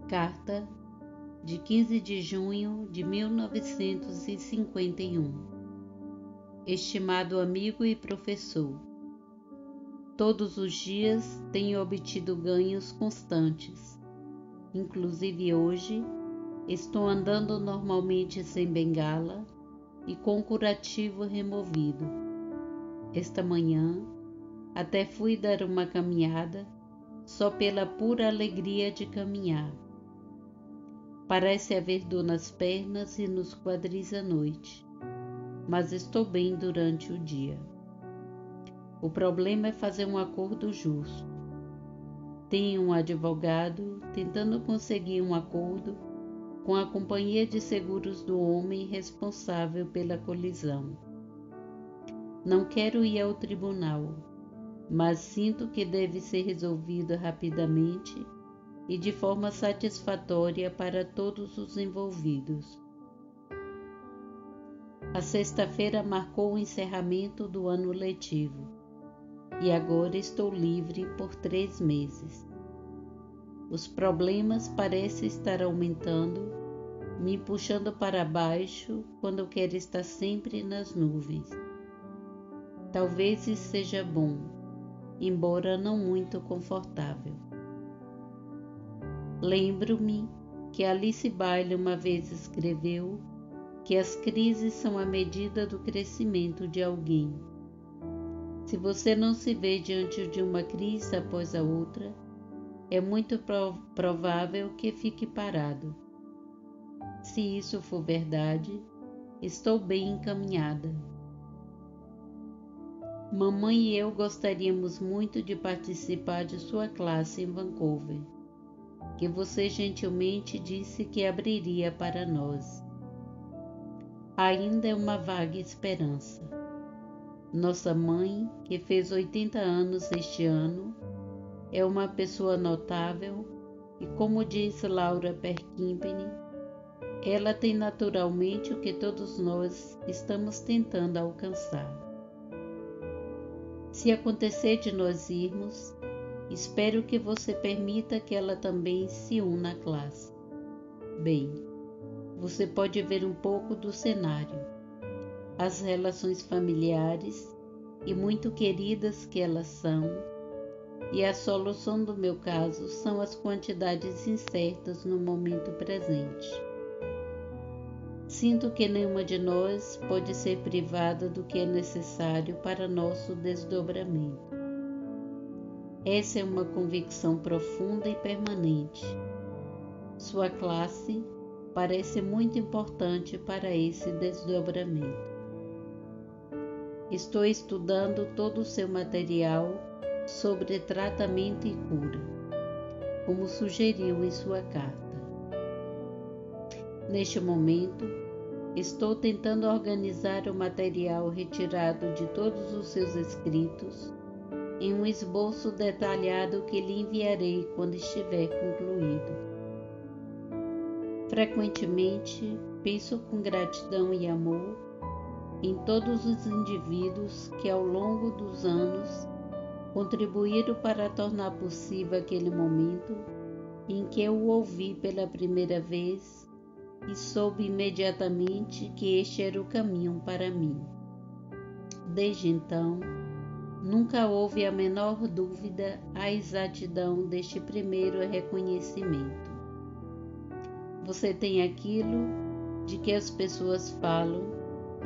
Carta de 15 de junho de 1951. Estimado amigo e professor, todos os dias tenho obtido ganhos constantes. Inclusive hoje, estou andando normalmente sem bengala e com curativo removido. Esta manhã, até fui dar uma caminhada só pela pura alegria de caminhar. Parece haver dor nas pernas e nos quadris à noite, mas estou bem durante o dia. O problema é fazer um acordo justo. Tenho um advogado tentando conseguir um acordo com a companhia de seguros do homem responsável pela colisão. Não quero ir ao tribunal, mas sinto que deve ser resolvido rapidamente e de forma satisfatória para todos os envolvidos. A sexta-feira marcou o encerramento do ano letivo e agora estou livre por 3 meses. Os problemas parecem estar aumentando, me puxando para baixo quando eu quero estar sempre nas nuvens. Talvez isso seja bom, embora não muito confortável. Lembro-me que Alice Bailey uma vez escreveu que as crises são a medida do crescimento de alguém. Se você não se vê diante de uma crise após a outra, é muito provável que fique parado. Se isso for verdade, estou bem encaminhada. Mamãe e eu gostaríamos muito de participar de sua classe em Vancouver, que você gentilmente disse que abriria para nós. Ainda é uma vaga esperança. Nossa mãe, que fez 80 anos este ano, é uma pessoa notável e, como disse Laura Perkimpany, ela tem naturalmente o que todos nós estamos tentando alcançar. Se acontecer de nós irmos, espero que você permita que ela também se una à classe. Bem, você pode ver um pouco do cenário. As relações familiares, e muito queridas que elas são, e a solução do meu caso são as quantidades incertas no momento presente. Sinto que nenhuma de nós pode ser privada do que é necessário para nosso desdobramento. Essa é uma convicção profunda e permanente. Sua classe parece muito importante para esse desdobramento. Estou estudando todo o seu material sobre tratamento e cura, como sugeriu em sua carta. Neste momento, estou tentando organizar o material retirado de todos os seus escritos em um esboço detalhado que lhe enviarei quando estiver concluído. Frequentemente, penso com gratidão e amor em todos os indivíduos que ao longo dos anos contribuíram para tornar possível aquele momento em que eu o ouvi pela primeira vez e soube imediatamente que este era o caminho para mim. Desde então, nunca houve a menor dúvida à exatidão deste primeiro reconhecimento. Você tem aquilo de que as pessoas falam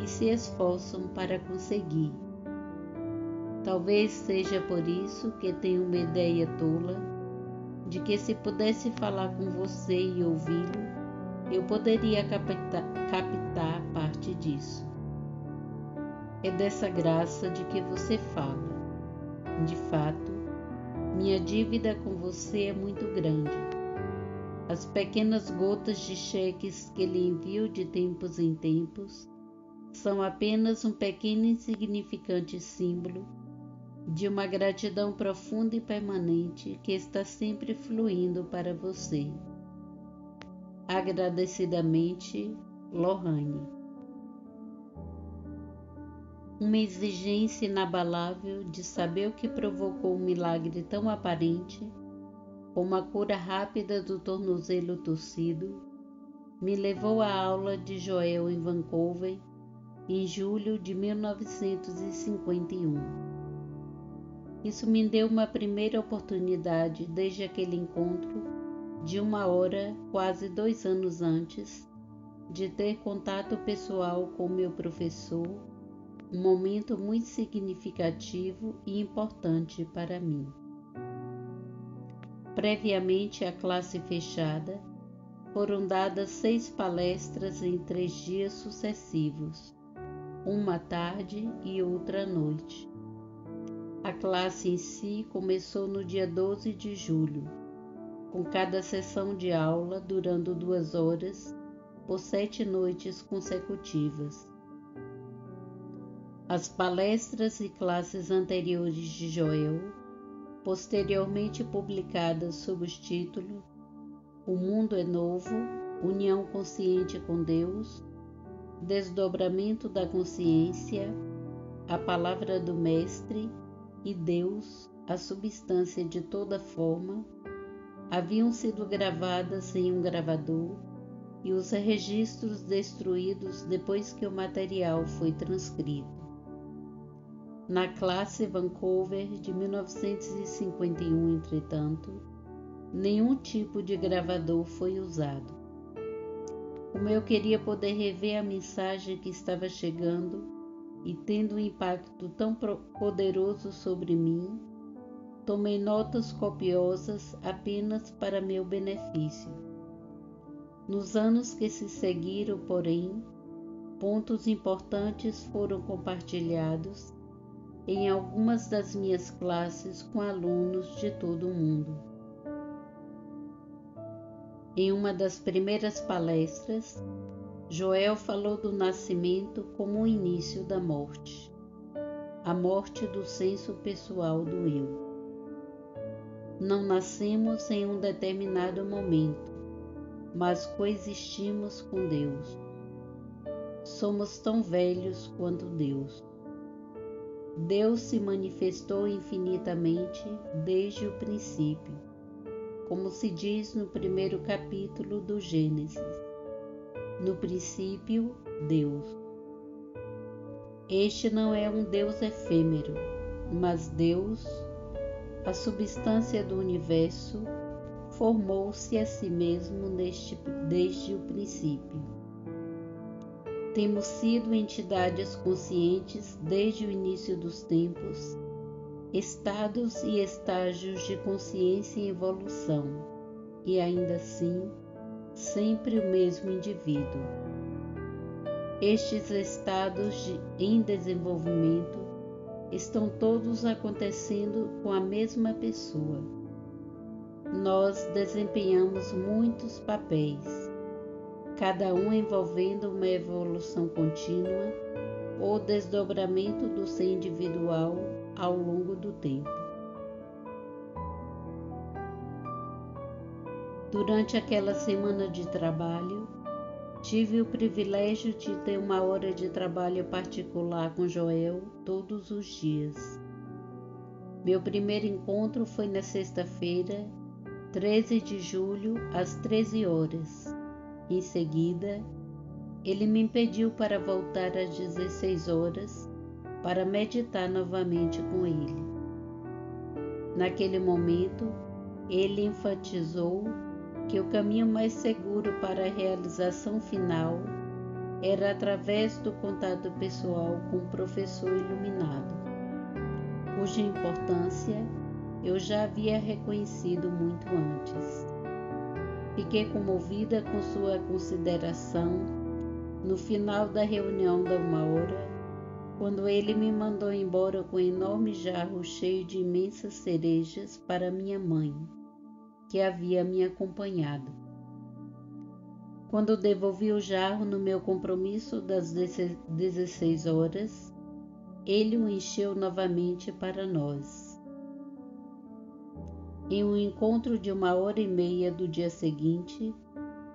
e se esforçam para conseguir. Talvez seja por isso que tenho uma ideia tola de que se pudesse falar com você e ouvi-lo, eu poderia captar parte disso. É dessa graça de que você fala. De fato, minha dívida com você é muito grande. As pequenas gotas de cheques que lhe envio de tempos em tempos são apenas um pequeno e insignificante símbolo de uma gratidão profunda e permanente que está sempre fluindo para você. Agradecidamente, Lohane. Uma exigência inabalável de saber o que provocou um milagre tão aparente com a cura rápida do tornozelo torcido, me levou à aula de Joel em Vancouver em julho de 1951. Isso me deu uma primeira oportunidade desde aquele encontro de 1 hora, quase 2 anos antes, de ter contato pessoal com meu professor, um momento muito significativo e importante para mim. Previamente à classe fechada, foram dadas 6 palestras em 3 dias sucessivos, uma à tarde e outra à noite. A classe em si começou no dia 12 de julho, com cada sessão de aula durando 2 horas, por 7 noites consecutivas. As palestras e classes anteriores de Joel, posteriormente publicadas sob os títulos O Mundo é Novo, União Consciente com Deus, Desdobramento da Consciência, A Palavra do Mestre e Deus, a Substância de Toda Forma, haviam sido gravadas em um gravador e os registros destruídos depois que o material foi transcrito. Na classe Vancouver de 1951, entretanto, nenhum tipo de gravador foi usado. Como eu queria poder rever a mensagem que estava chegando e tendo um impacto tão poderoso sobre mim, tomei notas copiosas apenas para meu benefício. Nos anos que se seguiram, porém, pontos importantes foram compartilhados em algumas das minhas classes com alunos de todo o mundo. Em uma das primeiras palestras, Joel falou do nascimento como o início da morte, a morte do senso pessoal do eu. Não nascemos em um determinado momento, mas coexistimos com Deus. Somos tão velhos quanto Deus. Deus se manifestou infinitamente desde o princípio, como se diz no primeiro capítulo do Gênesis. No princípio, Deus. Este não é um Deus efêmero, mas Deus, a substância do universo, formou-se a si mesmo desde o princípio. Temos sido entidades conscientes desde o início dos tempos, estados e estágios de consciência em evolução, e ainda assim, sempre o mesmo indivíduo. Estes estados em desenvolvimento estão todos acontecendo com a mesma pessoa. Nós desempenhamos muitos papéis, cada um envolvendo uma evolução contínua ou desdobramento do ser individual ao longo do tempo. Durante aquela semana de trabalho, tive o privilégio de ter 1 hora de trabalho particular com Joel todos os dias. Meu primeiro encontro foi na sexta-feira, 13 de julho, às 13 horas. Em seguida, ele me pediu para voltar às 16 horas para meditar novamente com ele. Naquele momento, ele enfatizou que o caminho mais seguro para a realização final era através do contato pessoal com o professor iluminado, cuja importância eu já havia reconhecido muito antes. Fiquei comovida com sua consideração no final da reunião da 1 hora, quando ele me mandou embora com um enorme jarro cheio de imensas cerejas para minha mãe, que havia me acompanhado. Quando devolvi o jarro no meu compromisso das 16 horas, ele o encheu novamente para nós. Em um encontro de 1 hora e meia do dia seguinte,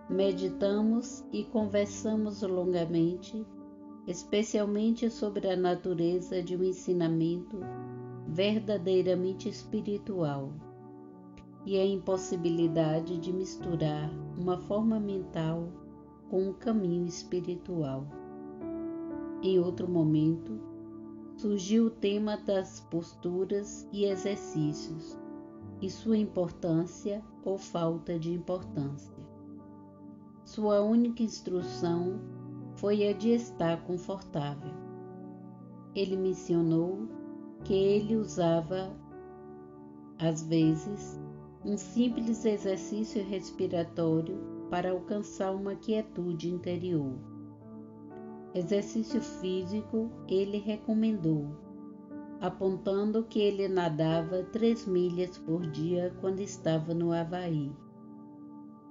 meditamos e conversamos longamente, especialmente sobre a natureza de um ensinamento verdadeiramente espiritual. e a impossibilidade de misturar uma forma mental com um caminho espiritual. Em outro momento, surgiu o tema das posturas e exercícios e sua importância ou falta de importância. Sua única instrução foi a de estar confortável. Ele mencionou que ele usava, às vezes, um simples exercício respiratório para alcançar uma quietude interior. Exercício físico ele recomendou, apontando que ele nadava 3 milhas por dia quando estava no Havaí.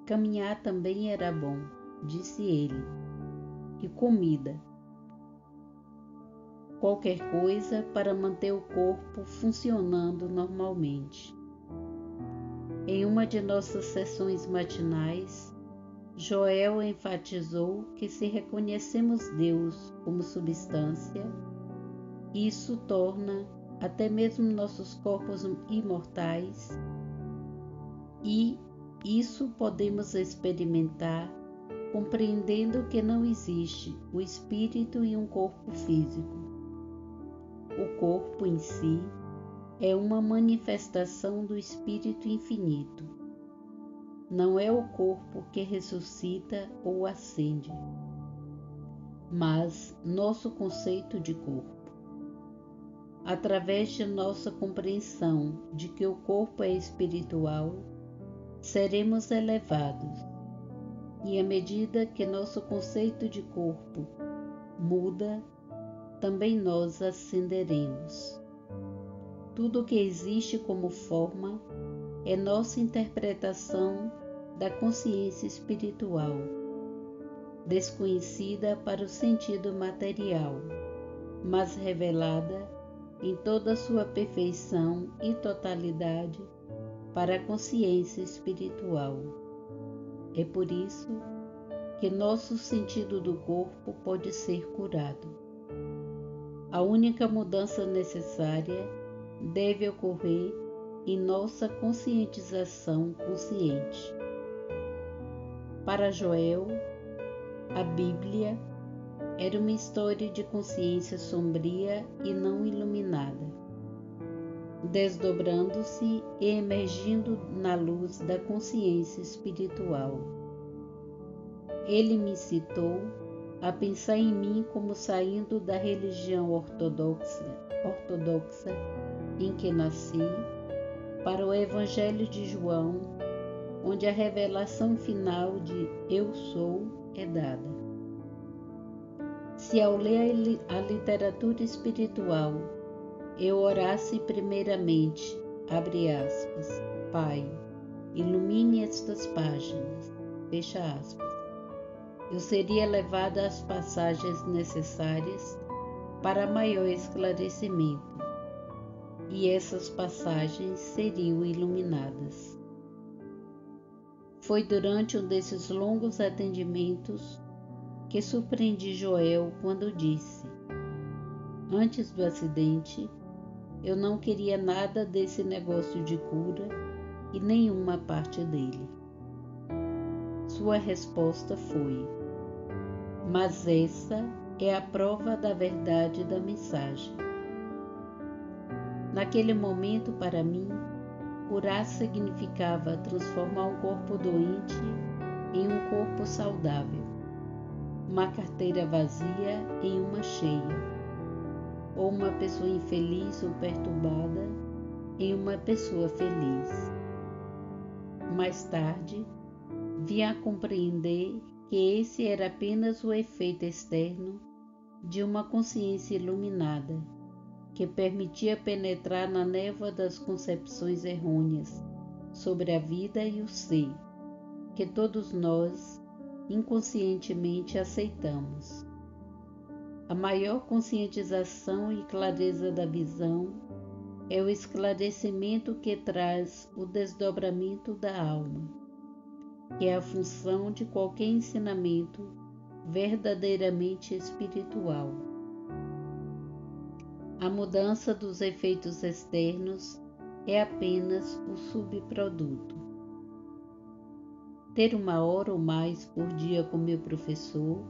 Caminhar também era bom, disse ele, e comida. Qualquer coisa para manter o corpo funcionando normalmente. Em uma de nossas sessões matinais, Joel enfatizou que se reconhecemos Deus como substância, isso torna até mesmo nossos corpos imortais, e isso podemos experimentar compreendendo que não existe o espírito e um corpo físico. O corpo em si é uma manifestação do Espírito infinito. Não é o corpo que ressuscita ou acende, mas nosso conceito de corpo. Através de nossa compreensão de que o corpo é espiritual, seremos elevados, e à medida que nosso conceito de corpo muda, também nós ascenderemos. Tudo o que existe como forma é nossa interpretação da consciência espiritual, desconhecida para o sentido material, mas revelada em toda a sua perfeição e totalidade para a consciência espiritual. É por isso que nosso sentido do corpo pode ser curado. A única mudança necessária deve ocorrer em nossa conscientização consciente. Para Joel, a Bíblia era uma história de consciência sombria e não iluminada, desdobrando-se e emergindo na luz da consciência espiritual. Ele me incitou a pensar em mim como saindo da religião ortodoxa em que nasci, para o Evangelho de João, onde a revelação final de Eu Sou é dada. Se ao ler a literatura espiritual eu orasse primeiramente, abre aspas, Pai, ilumine estas páginas, fecha aspas, eu seria levada às passagens necessárias para maior esclarecimento, e essas passagens seriam iluminadas. Foi durante um desses longos atendimentos que surpreendi Joel quando disse: antes do acidente, eu não queria nada desse negócio de cura e nenhuma parte dele. Sua resposta foi: mas essa é a prova da verdade da mensagem. Naquele momento, para mim, curar significava transformar um corpo doente em um corpo saudável, uma carteira vazia em uma cheia, ou uma pessoa infeliz ou perturbada em uma pessoa feliz. Mais tarde, vim a compreender que esse era apenas o efeito externo de uma consciência iluminada, que permitia penetrar na névoa das concepções errôneas sobre a vida e o ser, que todos nós inconscientemente aceitamos. A maior conscientização e clareza da visão é o esclarecimento que traz o desdobramento da alma, que é a função de qualquer ensinamento verdadeiramente espiritual. A mudança dos efeitos externos é apenas o subproduto. Ter 1 hora ou mais por dia com meu professor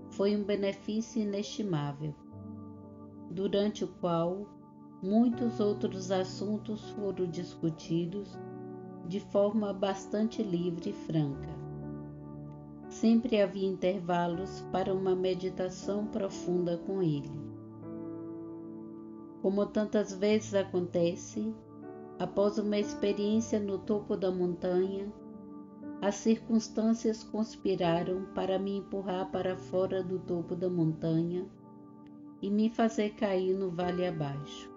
foi um benefício inestimável, durante o qual muitos outros assuntos foram discutidos de forma bastante livre e franca. Sempre havia intervalos para uma meditação profunda com ele. Como tantas vezes acontece, após uma experiência no topo da montanha, as circunstâncias conspiraram para me empurrar para fora do topo da montanha e me fazer cair no vale abaixo.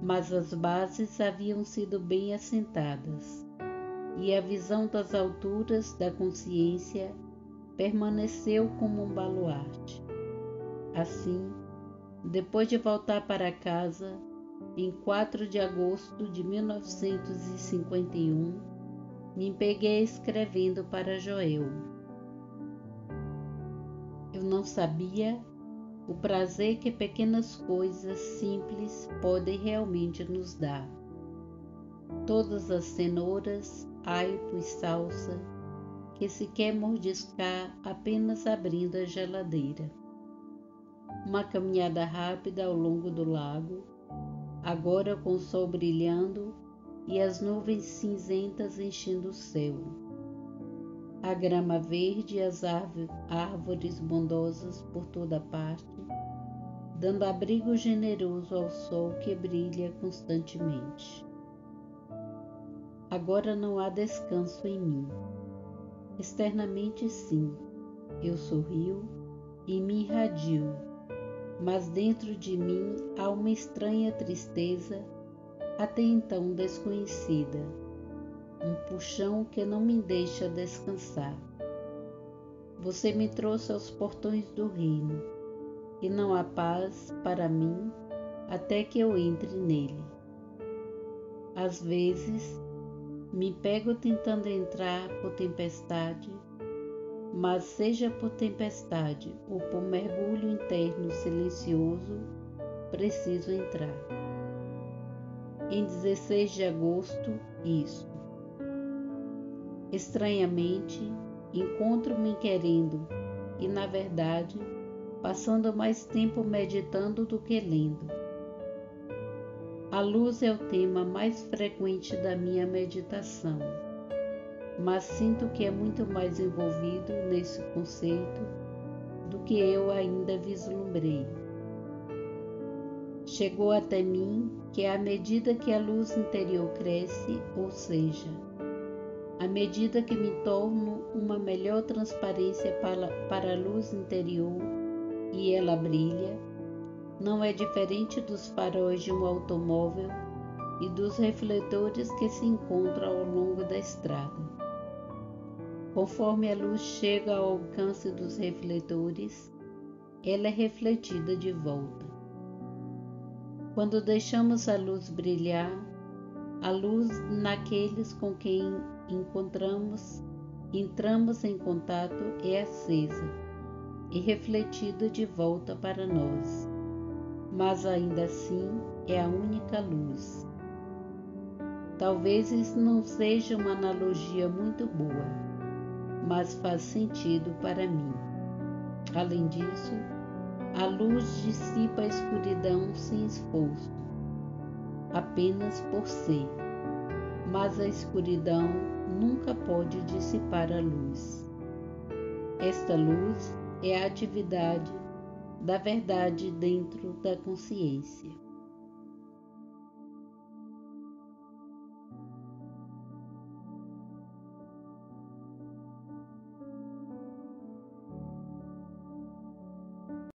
Mas as bases haviam sido bem assentadas e a visão das alturas da consciência permaneceu como um baluarte. Assim, depois de voltar para casa, em 4 de agosto de 1951, me peguei escrevendo para Joel. Eu não sabia o prazer que pequenas coisas simples podem realmente nos dar. Todas as cenouras, aipo e salsa que se quer mordiscar apenas abrindo a geladeira. Uma caminhada rápida ao longo do lago, agora com o sol brilhando e as nuvens cinzentas enchendo o céu. A grama verde e as árvores bondosas por toda parte, dando abrigo generoso ao sol que brilha constantemente. Agora não há descanso em mim. Externamente sim, eu sorrio e me irradio, mas dentro de mim há uma estranha tristeza até então desconhecida, um puxão que não me deixa descansar. Você me trouxe aos portões do reino, e não há paz para mim até que eu entre nele. Às vezes, me pego tentando entrar por tempestade, mas seja por tempestade ou por mergulho interno silencioso, preciso entrar. Em 16 de agosto, isto. Estranhamente, encontro-me querendo e, na verdade, passando mais tempo meditando do que lendo. A luz é o tema mais frequente da minha meditação, mas sinto que é muito mais envolvido nesse conceito do que eu ainda vislumbrei. Chegou até mim que à medida que a luz interior cresce, ou seja, à medida que me torno uma melhor transparência para a luz interior e ela brilha, não é diferente dos faróis de um automóvel e dos refletores que se encontram ao longo da estrada. Conforme a luz chega ao alcance dos refletores, ela é refletida de volta. Quando deixamos a luz brilhar, a luz naqueles com quem entramos em contato é acesa e refletida de volta para nós, mas ainda assim é a única luz. Talvez isso não seja uma analogia muito boa, mas faz sentido para mim. Além disso, a luz dissipa a escuridão sem esforço, apenas por ser, mas a escuridão nunca pode dissipar a luz. Esta luz é a atividade da verdade dentro da consciência.